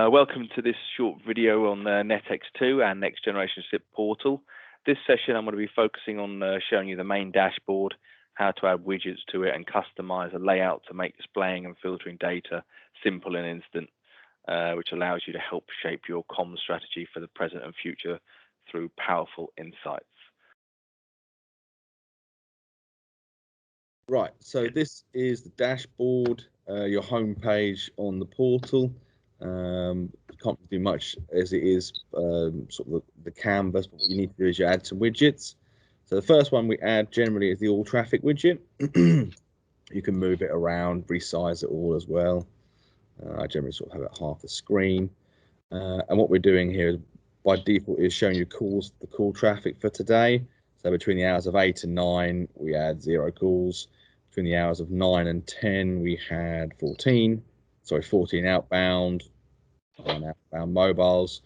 Welcome to this short video on NetX2 and next generation SIP portal. This session I'm going to be focusing on showing you the main dashboard, how to add widgets to it and customize a layout to make displaying and filtering data simple and instant, which allows you to help shape your comms strategy for the present and future through powerful insights. Right, so this is the dashboard, your home page on the portal. Can't do much as it is sort of the canvas, but what you need to do is you add some widgets. So the first one we add generally is the all traffic widget. You can move it around, resize it all as well. I generally sort of have it half the screen. And what we're doing here is by default is showing you the call traffic for today. So between the hours of 8 and 9, we had 0 calls. Between the hours of 9 and 10, we had 14 outbound, 9 outbound mobiles.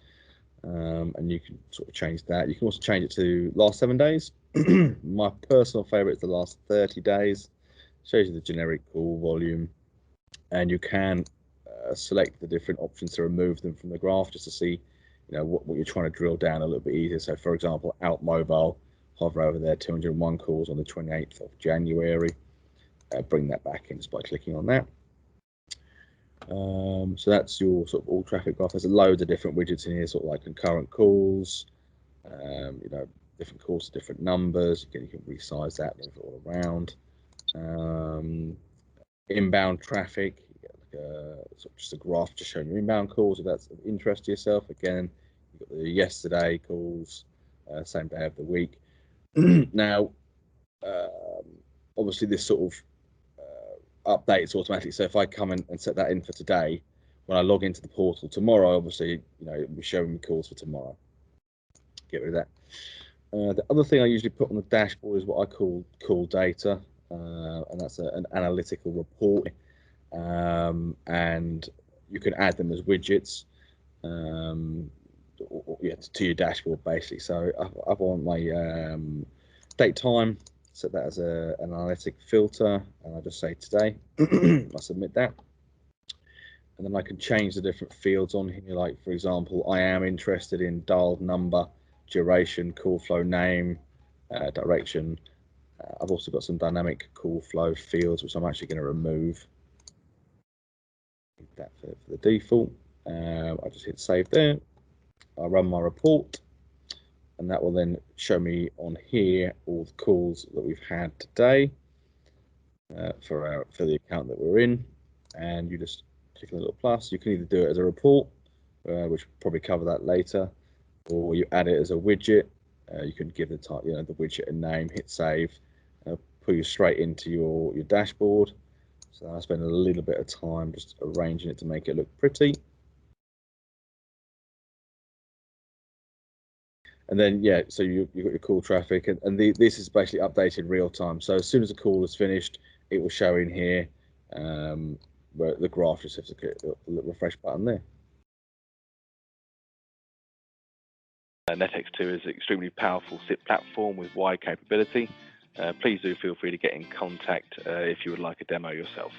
And you can sort of change that. You can also change it to last 7 days. My personal favorite is the last 30 days. Shows you the generic call volume, and you can select the different options to remove them from the graph just to see, what you're trying to drill down a little bit easier. So, for example, out mobile, hover over there, 201 calls on the 28th of January. Bring that back in just by clicking on that. So that's your sort of all traffic graph. There's loads of different widgets in here, sort of like concurrent calls, different calls to different numbers. You can resize that, move it all around. Inbound traffic, you get like sort of just a graph just showing your inbound calls. If that's of interest to yourself, again, you've got the yesterday calls, same day of the week. Now, obviously, this sort of updates automatically. So if I come in and set that in for today, when I log into the portal tomorrow, obviously, it'll be showing me calls for tomorrow. Get rid of that. The other thing I usually put on the dashboard is what I call call data, and that's an analytical report. And you can add them as widgets to your dashboard, basically. So up on my date time, set that as an analytic filter, and I just say today. I submit that, and then I can change the different fields on here. Like, for example, I am interested in dialed number, duration, call flow name, direction. I've also got some dynamic call flow fields, which I'm actually going to remove. That for the default. I just hit save there. I run my report, and that will then show me on here all the calls that we've had today for the account that we're in. And you just click on the little plus. You can either do it as a report, which we'll probably cover that later, or you add it as a widget. You can give the type, the widget a name, hit save, pull you straight into your dashboard. So I spend a little bit of time just arranging it to make it look pretty. And then, so you've got your call traffic, and this is basically updated real time. So as soon as the call is finished, it will show in here, where the graph just has to click the refresh button there. NetX2 is an extremely powerful SIP platform with wide capability. Please do feel free to get in contact if you would like a demo yourself.